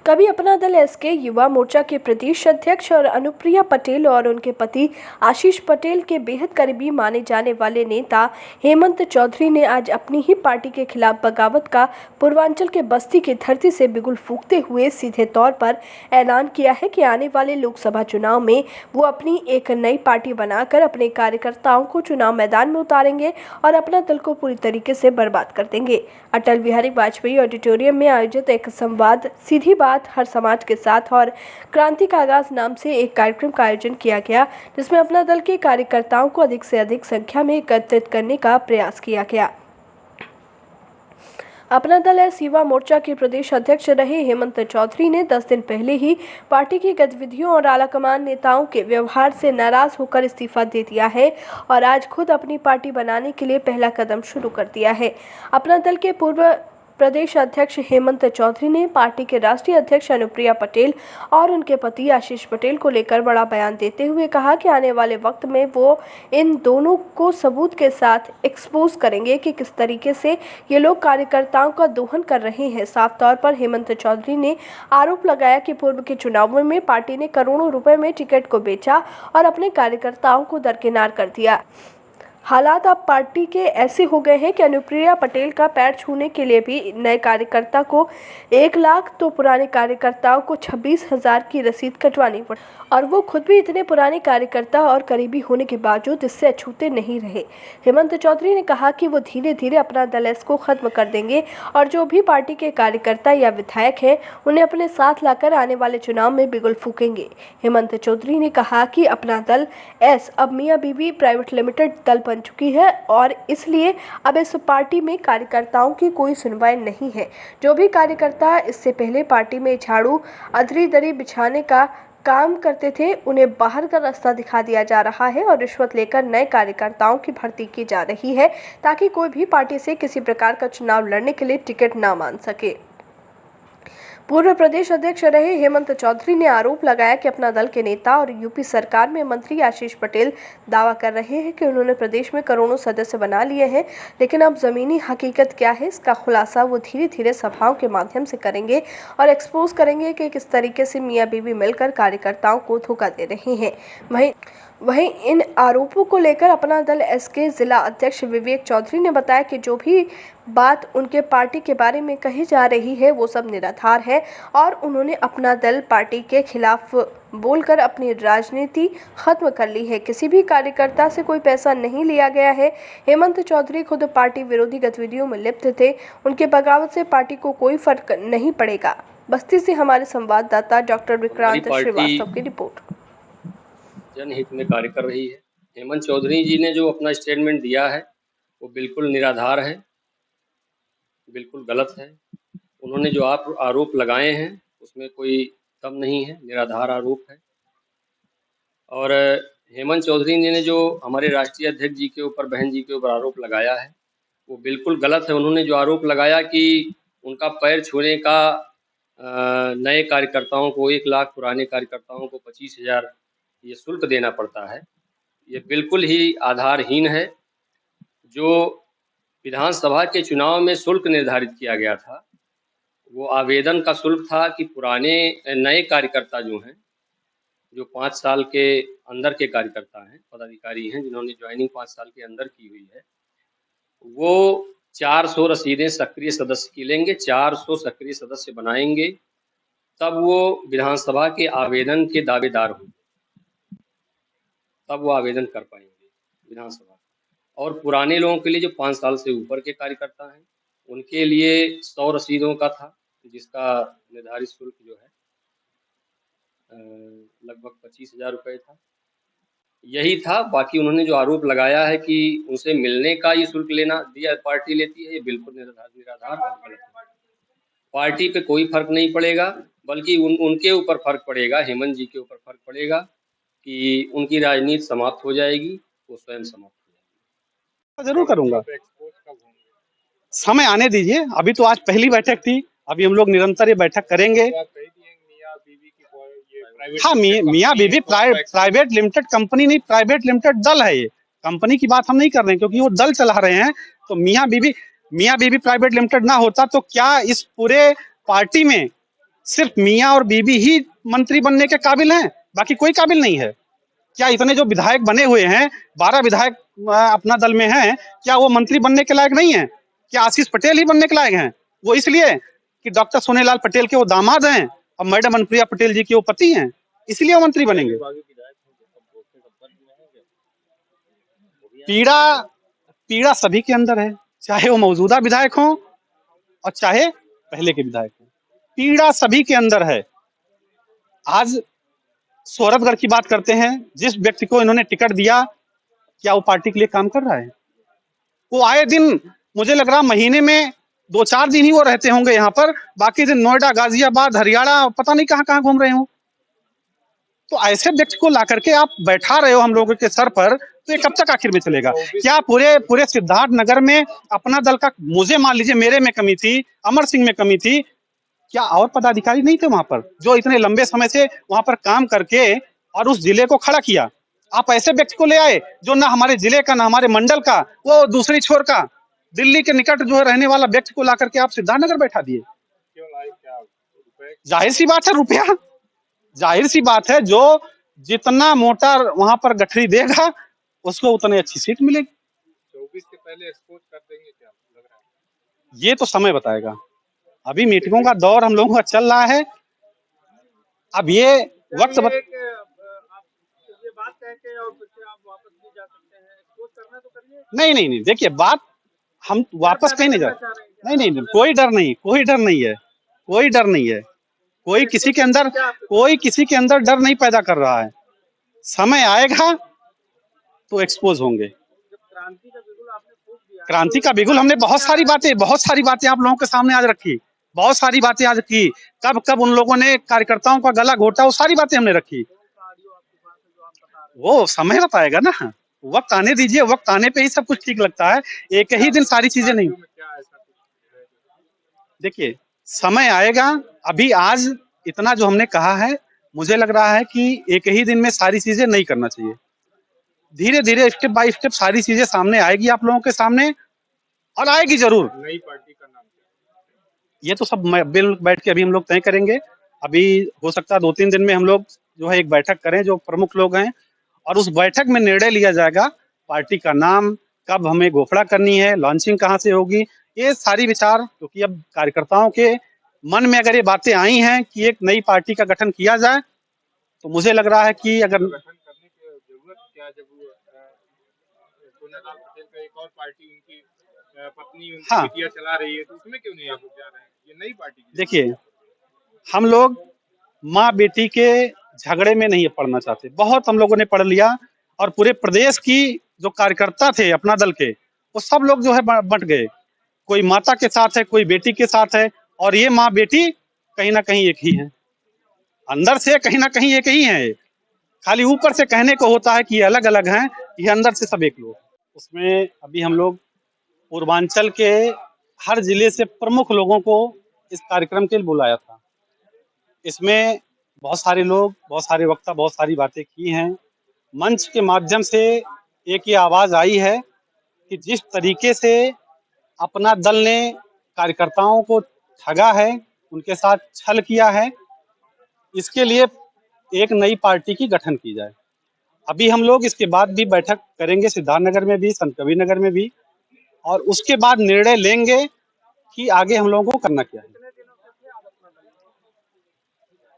कभी अपना दल एसके युवा मोर्चा के प्रदेश अध्यक्ष और अनुप्रिया पटेल और उनके पति आशीष पटेल के बेहद करीबी माने जाने वाले नेता हेमंत चौधरी ने आज अपनी ही पार्टी के खिलाफ बगावत का पूर्वांचल के बस्ती की धरती से बिगुल फूंकते हुए सीधे तौर पर ऐलान किया है कि आने वाले लोकसभा चुनाव में वो अपनी एक नई पार्टी बनाकर अपने कार्यकर्ताओं को चुनाव मैदान में उतारेंगे और अपना दल को पूरी तरीके से बर्बाद कर देंगे। अटल बिहारी वाजपेयी ऑडिटोरियम में आयोजित एक संवाद सीधी बात हर समाज के साथ और क्रांति का आगाज नाम से एक कार्यक्रम का आयोजन किया गया, जिसमें अपना दल के कार्यकर्ताओं को अधिक से अधिक संख्या में एकत्रित करने का प्रयास किया गया। अपना दल एस युवा मोर्चा के प्रदेश अध्यक्ष रहे हेमंत चौधरी ने 10 दिन पहले ही पार्टी की गतिविधियों और आलाकमान नेताओं के व्यवहार से नाराज होकर इस्तीफा दे दिया है और आज खुद अपनी पार्टी बनाने के लिए पहला कदम शुरू कर दिया है। अपना दल के पूर्व प्रदेश अध्यक्ष हेमंत चौधरी ने पार्टी के राष्ट्रीय अध्यक्ष अनुप्रिया पटेल और उनके पति आशीष पटेल को लेकर बड़ा बयान देते हुए कहा कि आने वाले वक्त में वो इन दोनों को सबूत के साथ एक्सपोज करेंगे कि किस तरीके से ये लोग कार्यकर्ताओं का दोहन कर रहे हैं। साफ तौर पर हेमंत चौधरी ने आरोप लगाया कि पूर्व के चुनावों में पार्टी ने करोड़ों रुपए में टिकट को बेचा और अपने कार्यकर्ताओं को दरकिनार कर दिया। हालात अब पार्टी के ऐसे हो गए हैं कि अनुप्रिया पटेल का पैर छूने के लिए भी नए कार्यकर्ता को 1 लाख तो पुराने कार्यकर्ताओं को 26,000 की रसीद कटवानी पड़ी और वो खुद भी इतने पुराने कार्यकर्ता और करीबी होने के बावजूद इससे अछूते नहीं रहे। हेमंत चौधरी ने कहा कि वो धीरे धीरे अपना दल एस को खत्म कर देंगे और जो भी पार्टी के कार्यकर्ता या विधायक हैं उन्हें अपने साथ लाकर आने वाले चुनाव में बिगुल फूकेंगे। हेमंत चौधरी ने कहा कि अपना दल एस अब मियां बीवी प्राइवेट लिमिटेड दल बन चुकी है और इसलिए अब इस पार्टी में कार्यकर्ताओं की कोई सुनवाई नहीं है। जो भी कार्यकर्ता इससे पहले पार्टी में झाड़ू अधरी दरी बिछाने का काम करते थे उन्हें बाहर का रास्ता दिखा दिया जा रहा है और रिश्वत लेकर नए कार्यकर्ताओं की भर्ती की जा रही है ताकि कोई भी पार्टी से किसी प्रकार का चुनाव लड़ने के लिए टिकट ना मांग सके। पूर्व प्रदेश अध्यक्ष रहे हेमंत चौधरी ने आरोप लगाया कि अपना दल के नेता और यूपी सरकार में मंत्री आशीष पटेल दावा कर रहे हैं कि उन्होंने प्रदेश में करोड़ों सदस्य बना लिए हैं, लेकिन अब जमीनी हकीकत क्या है इसका खुलासा वो धीरे धीरे सभाओं के माध्यम से करेंगे और एक्सपोज करेंगे कि किस तरीके से मियां बीवी मिलकर कार्यकर्ताओं को धोखा दे रहे हैं। वहीं इन आरोपों को लेकर अपना दल एस के जिला अध्यक्ष विवेक चौधरी ने बताया कि जो भी बात उनके पार्टी के बारे में कही जा रही है वो सब निराधार है और उन्होंने अपना दल पार्टी के खिलाफ बोलकर अपनी राजनीति खत्म कर ली है। किसी भी कार्यकर्ता से कोई पैसा नहीं लिया गया है। हेमंत चौधरी खुद पार्टी विरोधी गतिविधियों में लिप्त थे। उनके बगावत से पार्टी को कोई फर्क नहीं पड़ेगा। बस्ती से हमारे संवाददाता डॉक्टर विक्रांत श्रीवास्तव की रिपोर्ट। जनहित में कार्य कर रही है। हेमंत चौधरी जी ने जो अपना स्टेटमेंट दिया है वो बिल्कुल निराधार है, बिल्कुल गलत है। उन्होंने जो आरोप लगाए हैं उसमें कोई दम नहीं है, निराधार आरोप है। और हेमंत चौधरी जी ने जो हमारे राष्ट्रीय अध्यक्ष जी के ऊपर, बहन जी के ऊपर आरोप लगाया है वो बिल्कुल गलत है। उन्होंने जो आरोप लगाया कि उनका पैर छूने का नए कार्यकर्ताओं को 1 लाख, पुराने कार्यकर्ताओं को 25,000 ये शुल्क देना पड़ता है, ये बिल्कुल ही आधारहीन है। जो विधानसभा के चुनाव में शुल्क निर्धारित किया गया था वो आवेदन का शुल्क था कि पुराने नए कार्यकर्ता जो हैं, जो 5 साल के अंदर के कार्यकर्ता हैं, पदाधिकारी हैं जिन्होंने ज्वाइनिंग 5 साल के अंदर की हुई है, वो 400 रसीदें सक्रिय सदस्य की लेंगे, 400 सक्रिय सदस्य बनाएंगे, तब वो विधानसभा के आवेदन के दावेदार होंगे, तब वो आवेदन कर पाएंगे विधानसभा। और पुराने लोगों के लिए जो 5 साल से ऊपर के कार्यकर्ता हैं उनके लिए 100 रसीदों का था, जिसका निर्धारित शुल्क जो है लगभग 25,000 रुपये था। यही था। बाकी उन्होंने जो आरोप लगाया है कि उनसे मिलने का ये शुल्क लेना दिया पार्टी लेती है, ये बिल्कुल निराधार और गलत है। पार्टी पे कोई फर्क नहीं पड़ेगा, बल्कि उनके ऊपर फर्क पड़ेगा, हेमंत जी के ऊपर फर्क पड़ेगा कि उनकी राजनीति समाप्त हो जाएगी, वो स्वयं समाप्त हो जाएगी। जरूर करूंगा, समय आने दीजिए। अभी तो आज पहली बैठक थी, अभी हम लोग निरंतर ये बैठक करेंगे। हाँ, मियां बीवी प्राइवेट लिमिटेड कंपनी नहीं, प्राइवेट लिमिटेड दल है। ये कंपनी की बात हम नहीं कर रहे हैं क्योंकि वो दल चला रहे हैं। तो मियां बीवी प्राइवेट लिमिटेड ना होता तो क्या इस पूरे पार्टी में सिर्फ मियाँ और बीबी ही मंत्री बनने के काबिल हैं, बाकी कोई काबिल नहीं है। क्या इतने जो विधायक बने हुए हैं, 12 विधायक अपना दल में हैं, क्या वो मंत्री बनने के लायक नहीं है? क्या आशीष पटेल ही बनने के लायक हैं? वो इसलिए कि डॉक्टर सोनेलाल पटेल के वो दामाद हैं और मैडम अनुप्रिया पटेल जी के वो पति हैं, इसलिए वो मंत्री बनेंगे। पीड़ा पीड़ा सभी के अंदर है, चाहे वो मौजूदा विधायक हों और चाहे पहले के विधायक हों, पीड़ा सभी के अंदर है। आज सोहरतगढ़ की बात करते हैं, जिस व्यक्ति को इन्होंने टिकट दिया, क्या वो पार्टी के लिए काम कर रहा है? वो आए दिन, मुझे लग रहा महीने में 2-4 दिन ही वो रहते होंगे यहाँ पर, बाकी दिन नोएडा, गाजियाबाद, हरियाणा, पता नहीं कहाँ कहाँ घूम रहे हो। तो ऐसे व्यक्ति को ला करके आप बैठा रहे हो हम लोगों के सर पर, तो ये कब तक आखिर में चलेगा? क्या पूरे सिद्धार्थ नगर में अपना दल का, मुझे मान लीजिए मेरे में कमी थी, अमर सिंह में कमी थी, क्या और पदाधिकारी नहीं थे वहां पर जो इतने लंबे समय से वहां पर काम करके और उस जिले को खड़ा किया? आप ऐसे व्यक्ति को ले आए जो ना हमारे जिले का, ना हमारे मंडल का, वो दूसरी छोर का दिल्ली के निकट जो है रहने वाला व्यक्ति को ला करके आप सिद्धार्थनगर बैठा दिए। जाहिर सी बात है, रुपया, जाहिर सी बात है, जो जितना मोटा वहां पर गठरी देगा उसको उतनी अच्छी सीट मिलेगी। 24 के पहले एक्सपोज कर देंगे क्या लग रहा है? ये तो समय बताएगा। अभी मीटिंगों का दौर हम लोगों का चल रहा है। अब ये वक्त आप ये बात कह के और फिर से आप वापस भी जा सकते हैं, एक्सपोज करना तो करिए। नहीं, देखिए बात हम वापस कहीं नहीं जा रहे। नहीं, कोई डर नहीं, कोई डर नहीं है, कोई डर नहीं है, कोई किसी के अंदर डर नहीं पैदा कर रहा है। समय आएगा तो एक्सपोज होंगे। क्रांति का बिगुल आपने फूंक दिया, क्रांति का बिगुल हमने बहुत सारी बातें आप लोगों के सामने आज रखी, बहुत सारी बातें आज की। कब कब उन लोगों ने कार्यकर्ताओं का गला घोटा, वो सारी बातें हमने रखी। वो समय बताएगा ना, वक्त आने दीजिए, वक्त आने पे ही सब कुछ ठीक लगता है, एक ही दिन सारी चीजें नहीं। देखिए समय आएगा, अभी आज इतना जो हमने कहा है, मुझे लग रहा है कि एक ही दिन में सारी चीजें नहीं करना चाहिए। धीरे धीरे स्टेप बाय स्टेप सारी चीजें सामने आएगी आप लोगों के सामने, और आएगी जरूर। नई पार्टी का नाम क्या? ये तो सब बिल बैठ के अभी हम लोग तय करेंगे। अभी हो सकता है 2-3 दिन में हम लोग जो है एक बैठक करें, जो प्रमुख लोग हैं, और उस बैठक में निर्णय लिया जाएगा पार्टी का नाम, कब हमें घोषणा करनी है, लॉन्चिंग कहाँ से होगी, ये सारी विचार। क्योंकि अब कार्यकर्ताओं के मन में अगर ये बातें आई हैं कि एक नई पार्टी का गठन किया जाए, तो मुझे लग रहा है कि अगर गठन करने की जरूरत क्या, जब सोनेलाल पटेल का एक और पार्टी उनकी पत्नी उनकी हाँ। बेटियां चला रही है, तो उसमें क्यों नहीं आप लोग जा रहे हैं? ये नई पार्टी की देखिए, हम लोग माँ बेटी के झगड़े में नहीं पड़ना चाहते। बहुत हम लोगों ने पढ़ लिया, और पूरे प्रदेश की जो कार्यकर्ता थे अपना दल के, वो सब लोग जो है बंट गए। कोई माता के साथ है, कोई बेटी के साथ है, और ये माँ बेटी कहीं ना कहीं एक ही है, अंदर से कहीं ना कहीं एक ही है। खाली ऊपर से कहने को होता है कि ये अलग अलग हैं, ये अंदर से सब एक लोग। उसमें अभी हम लोग पूर्वांचल के हर जिले से प्रमुख लोगों को इस कार्यक्रम के लिए बुलाया था। इसमें बहुत सारे लोग, बहुत सारे वक्ता, बहुत सारी बातें की हैं। मंच के माध्यम से एक ये आवाज आई है कि जिस तरीके से अपना दल ने कार्यकर्ताओं को ठगा है, उनके साथ छल किया है, इसके लिए एक नई पार्टी की गठन की जाए। अभी हम लोग इसके बाद भी बैठक करेंगे, सिद्धार्थनगर में भी, संत कबीर नगर में भी, और उसके बाद निर्णय लेंगे कि आगे हम लोगों को करना क्या है।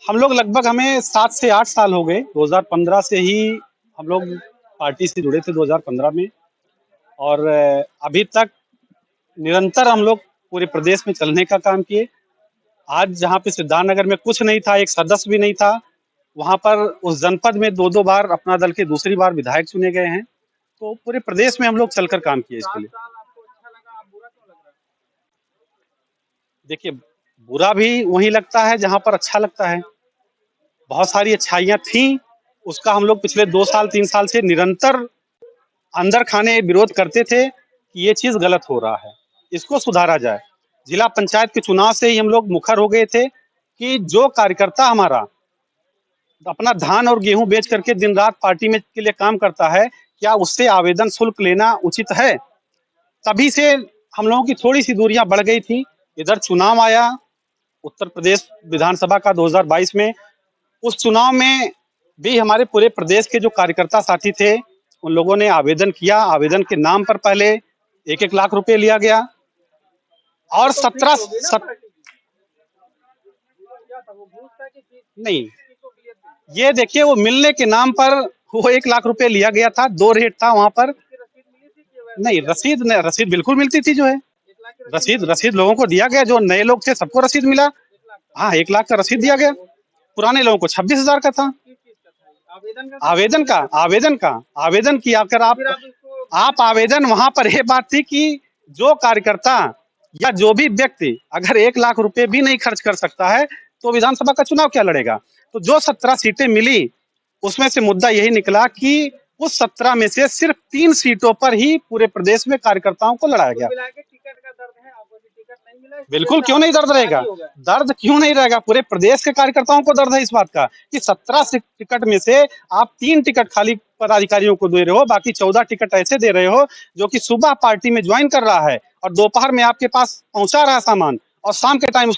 हम लोग लगभग, हमें 7 से 8 साल हो गए। 2015 से ही हम लोग पार्टी से जुड़े थे, 2015 में, और अभी तक निरंतर हम लोग पूरे प्रदेश में चलने का काम किए। आज जहाँ पे सिद्धार्थनगर में कुछ नहीं था, एक सदस्य भी नहीं था, वहां पर उस जनपद में 2-2 बार अपना दल के दूसरी बार विधायक चुने गए हैं। तो पूरे प्रदेश में हम लोग चलकर काम किए इसके लिए। देखिए, बुरा भी वहीं लगता है जहां पर अच्छा लगता है। बहुत सारी अच्छाइयां थी, उसका हम लोग पिछले 2 साल 3 साल से निरंतर अंदर खाने विरोध करते थे कि ये चीज गलत हो रहा है, इसको सुधारा जाए। जिला पंचायत के चुनाव से ही हम लोग मुखर हो गए थे कि जो कार्यकर्ता हमारा अपना धान और गेहूं बेच करके दिन रात पार्टी में के लिए काम करता है, क्या उससे आवेदन शुल्क लेना उचित है? तभी से हम लोगों की थोड़ी सी दूरियां बढ़ गई थी। इधर चुनाव आया, उत्तर प्रदेश विधानसभा का 2022 में, उस चुनाव में भी हमारे पूरे प्रदेश के जो कार्यकर्ता साथी थे उन लोगों ने आवेदन किया। आवेदन के नाम पर पहले 1-1 लाख रुपए लिया गया और 17 नहीं, ये देखिए वो मिलने के नाम पर वो 1 लाख रुपए लिया गया था। 2 रेट था वहां पर। नहीं, रसीद बिल्कुल मिलती थी जो है। रसीद लोगों को दिया गया, जो नए लोग थे सबको रसीद मिला। हाँ, 1 लाख का रसीद दिया गया। पुराने लोगों को 26,000 का था। आवेदन किया कर आप आवेदन वहां पर यह बात थी कि जो कार्यकर्ता या जो भी व्यक्ति अगर 1 लाख रुपए भी नहीं खर्च कर सकता है तो विधानसभा का चुनाव क्या लड़ेगा। तो जो 17 सीटें मिली उसमें से मुद्दा यही निकला कि उस 17 में से सिर्फ 3 सीटों पर ही पूरे प्रदेश में कार्यकर्ताओं को लड़ाया गया। बिल्कुल, क्यों नहीं दर्द रहेगा? दर्द क्यों नहीं रहेगा? पूरे प्रदेश के कार्यकर्ताओं को दर्द है इस बात का कि 17 टिकट में से आप 3 टिकट खाली पदाधिकारियों को दे रहे हो, बाकी 14 टिकट ऐसे दे रहे हो जो कि सुबह पार्टी में ज्वाइन कर रहा है और दोपहर में आपके पास पहुंचा रहा है सामान और शाम के टाइम